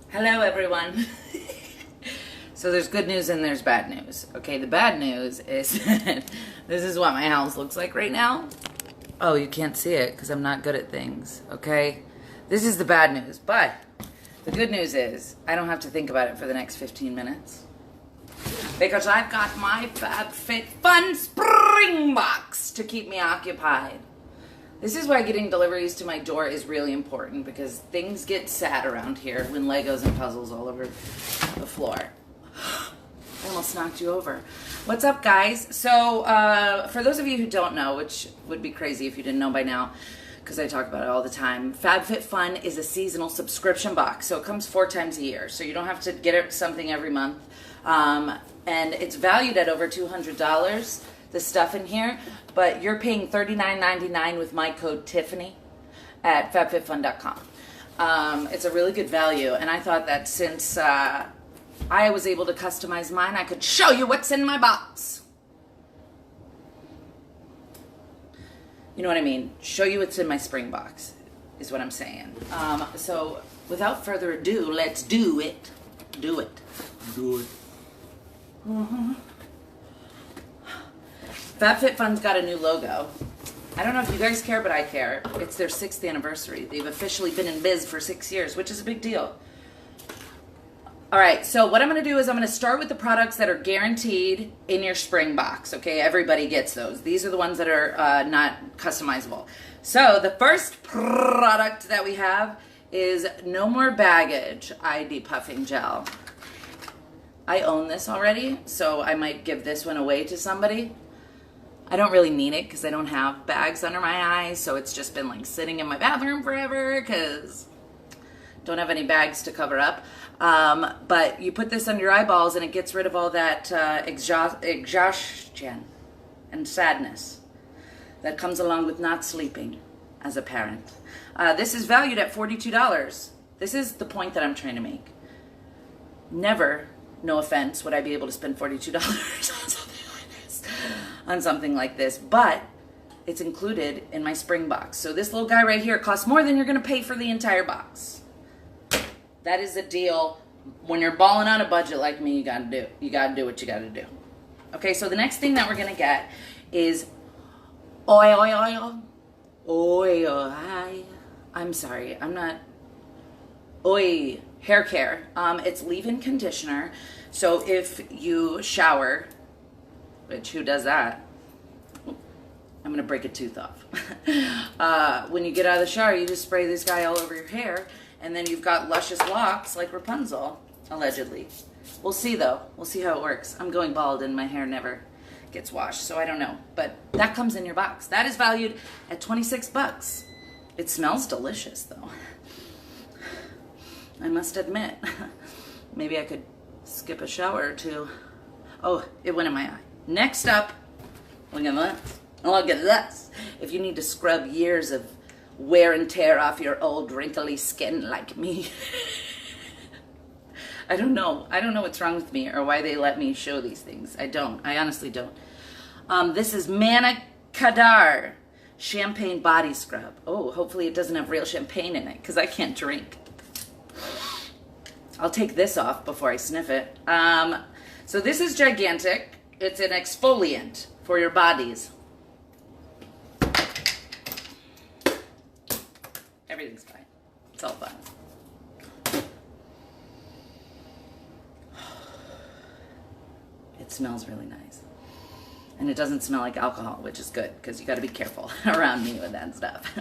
Hello, everyone. So there's good news and there's bad news. Okay, the bad news is this is what my house looks like right now. Oh, you can't see it because I'm not good at things, okay? This is the bad news, but the good news is I don't have to think about it for the next 15 minutes. Because I've got my FabFitFun spring box to keep me occupied. This is why getting deliveries to my door is really important, because things get sad around here when Legos and puzzles all over the floor. I almost knocked you over. What's up, guys? So, for those of you who don't know, which would be crazy if you didn't know by now, because I talk about it all the time, FabFitFun is a seasonal subscription box. So it comes 4 times a year. So you don't have to get something every month. And it's valued at over $200, the stuff in here. But you're paying $39.99 with my code Tiffany at FabFitFun.com. It's a really good value. And I thought that since I was able to customize mine, I could show you what's in my box. You know what I mean? Show you what's in my spring box is what I'm saying. So without further ado, let's do it. Do it. Do it. FabFitFun's got a new logo. I don't know if you guys care, but I care. It's their 6th anniversary. They've officially been in biz for 6 years, which is a big deal. All right, so what I'm going to do is I'm going to start with the products that are guaranteed in your spring box, okay? Everybody gets those. These are the ones that are not customizable. So the first product that we have is No More Baggage ID Puffing Gel. I own this already, so I might give this one away to somebody. I don't really need it because I don't have bags under my eyes, so it's just been like sitting in my bathroom forever because don't have any bags to cover up. But you put this under your eyeballs and it gets rid of all that exhaustion and sadness that comes along with not sleeping as a parent. This is valued at $42. This is the point that I'm trying to make. Never, no offense, would I be able to spend $42 on something like this, but it's included in my spring box. So this little guy right here costs more than you're gonna pay for the entire box. That is a deal. When you're balling on a budget like me, you gotta do what you gotta do. Okay, so the next thing that we're gonna get is oil. I'm sorry, I'm not. Hair care. It's leave-in conditioner. So if you shower, which who does that? I'm gonna break a tooth off. When you get out of the shower, you just spray this guy all over your hair, and then you've got luscious locks like Rapunzel, allegedly. We'll see though. We'll see how it works. I'm going bald and my hair never gets washed, so I don't know. But that comes in your box. That is valued at 26 bucks. It smells delicious though. I must admit. Maybe I could skip a shower or two. Oh, it went in my eye. Next up, look at this. Look at this. If you need to scrub years of wear and tear off your old wrinkly skin like me. I don't know what's wrong with me or why they let me show these things. I honestly don't. This is Manna Kadar Champagne Body Scrub. Oh, hopefully it doesn't have real champagne in it because I can't drink. I'll take this off before I sniff it. So this is gigantic. It's an exfoliant for your bodies. Everything's fine. It's all fine. It smells really nice. And it doesn't smell like alcohol, which is good because you got to be careful around me with that stuff.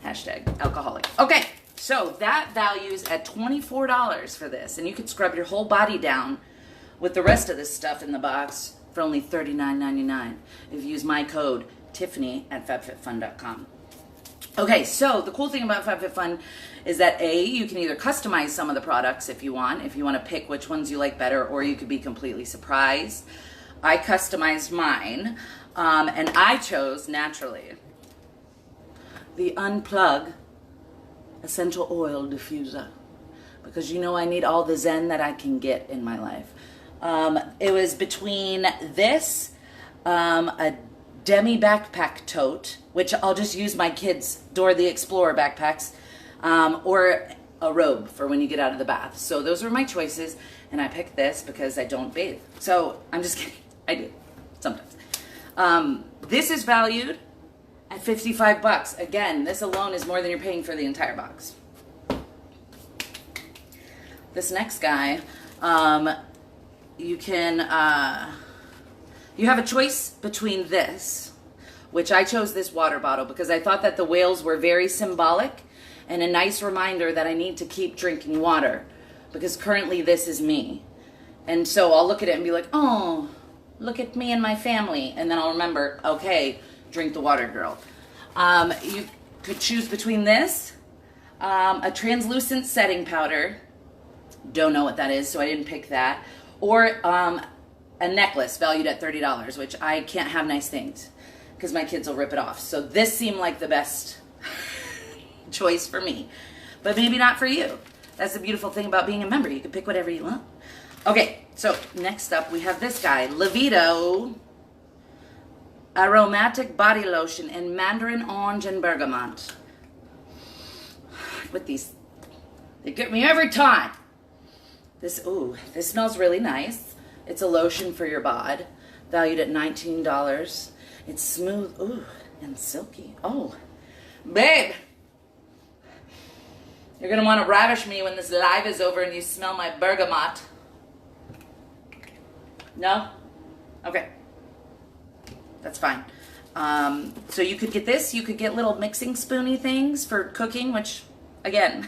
Hashtag alcoholic. Okay, so that values at $24 for this. And you could scrub your whole body down with the rest of this stuff in the box for only $39.99 if you use my code Tiffany at FabFitFun.com. Okay, so the cool thing about FabFitFun is that you can either customize some of the products if you want to pick which ones you like better, or you could be completely surprised. I customized mine, and I chose, naturally, the Unplug Essential Oil Diffuser, because you know I need all the zen that I can get in my life. It was between this, a Demi backpack tote, which I'll just use my kids' Dora the Explorer backpacks, or a robe for when you get out of the bath. So those were my choices, and I picked this because I don't bathe. So I'm just kidding. I do sometimes. This is valued at 55 bucks. Again, this alone is more than you're paying for the entire box. This next guy, you have a choice between this, which I chose this water bottle because I thought that the whales were very symbolic and a nice reminder that I need to keep drinking water, because currently this is me. And so I'll look at it and be like, oh, look at me and my family. And then I'll remember, okay, drink the water, girl. You could choose between this, a translucent setting powder. Don't know what that is, so I didn't pick that. Or a necklace valued at $30, which I can't have nice things because my kids will rip it off. So this seemed like the best choice for me, but maybe not for you. That's the beautiful thing about being a member. You can pick whatever you want. Okay, so next up we have this guy, Levito Aromatic Body Lotion in Mandarin Orange and Bergamot. With these, they get me every time. This smells really nice. It's a lotion for your bod, valued at $19. It's smooth, and silky. Oh, babe. You're going to want to ravish me when this live is over and you smell my bergamot. No? Okay. That's fine. So you could get this. You could get little mixing spoony things for cooking, which, again,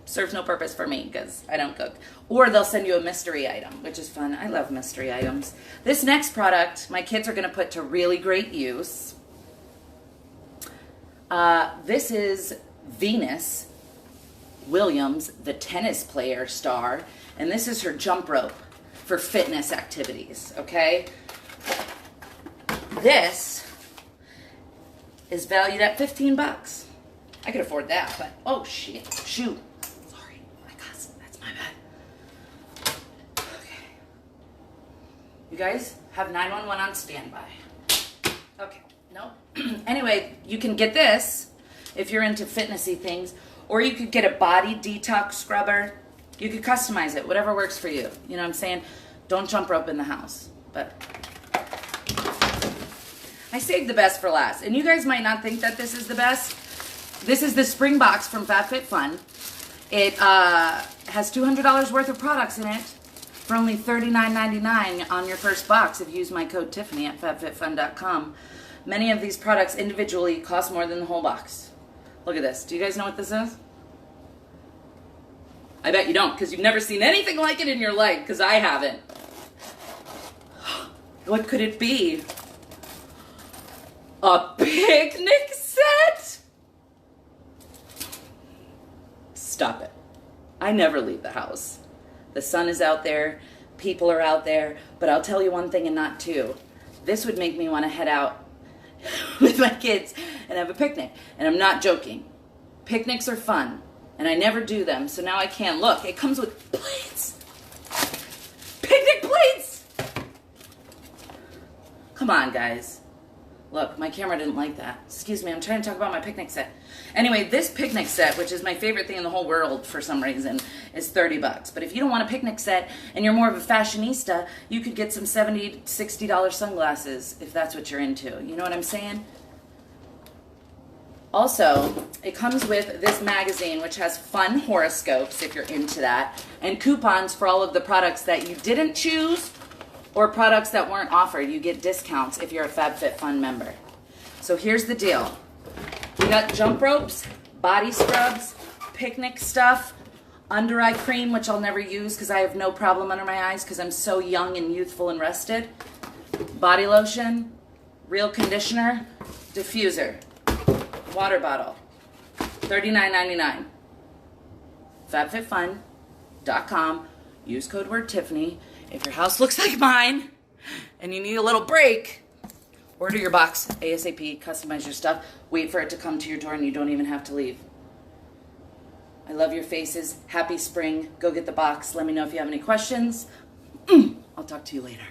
serves no purpose for me because I don't cook. Or they'll send you a mystery item, which is fun. I love mystery items. This next product, my kids are going to put to really great use. This is Venus Williams, the tennis player star, and this is her jump rope for fitness activities, okay? This is valued at 15 bucks. I could afford that, but oh shit, shoot. Sorry, my cousin, that's my bad. Okay. You guys have 911 on standby. Okay, no. Anyway, you can get this if you're into fitnessy things, or you could get a body detox scrubber. You could customize it, whatever works for you. You know what I'm saying? Don't jump rope in the house. But I saved the best for last. And you guys might not think that this is the best. This is the spring box from FabFitFun. It has $200 worth of products in it for only $39.99 on your first box if you use my code Tiffany at FabFitFun.com. Many of these products individually cost more than the whole box. Look at this. Do you guys know what this is? I bet you don't, because you've never seen anything like it in your life, because I haven't. What could it be? A picnic set? Stop it. I never leave the house. The sun is out there, people are out there, but I'll tell you one thing and not two. This would make me want to head out with my kids and have a picnic. And I'm not joking. Picnics are fun, and I never do them, so now I can. Look, it comes with plates. Picnic plates! Come on, guys. Look, my camera didn't like that. Excuse me, I'm trying to talk about my picnic set. Anyway, this picnic set, which is my favorite thing in the whole world for some reason, is 30 bucks. But if you don't want a picnic set and you're more of a fashionista, you could get some $70, $60 sunglasses if that's what you're into. You know what I'm saying? Also, it comes with this magazine, which has fun horoscopes if you're into that, and coupons for all of the products that you didn't choose or products that weren't offered. You get discounts if you're a FabFitFun member. So here's the deal. We got jump ropes, body scrubs, picnic stuff, under eye cream, which I'll never use because I have no problem under my eyes because I'm so young and youthful and rested, body lotion, real conditioner, diffuser, water bottle, $39.99. FabFitFun.com. Use code word Tiffany. If your house looks like mine and you need a little break, order your box ASAP, customize your stuff, wait for it to come to your door, and you don't even have to leave. I love your faces. Happy spring. Go get the box. Let me know if you have any questions. I'll talk to you later.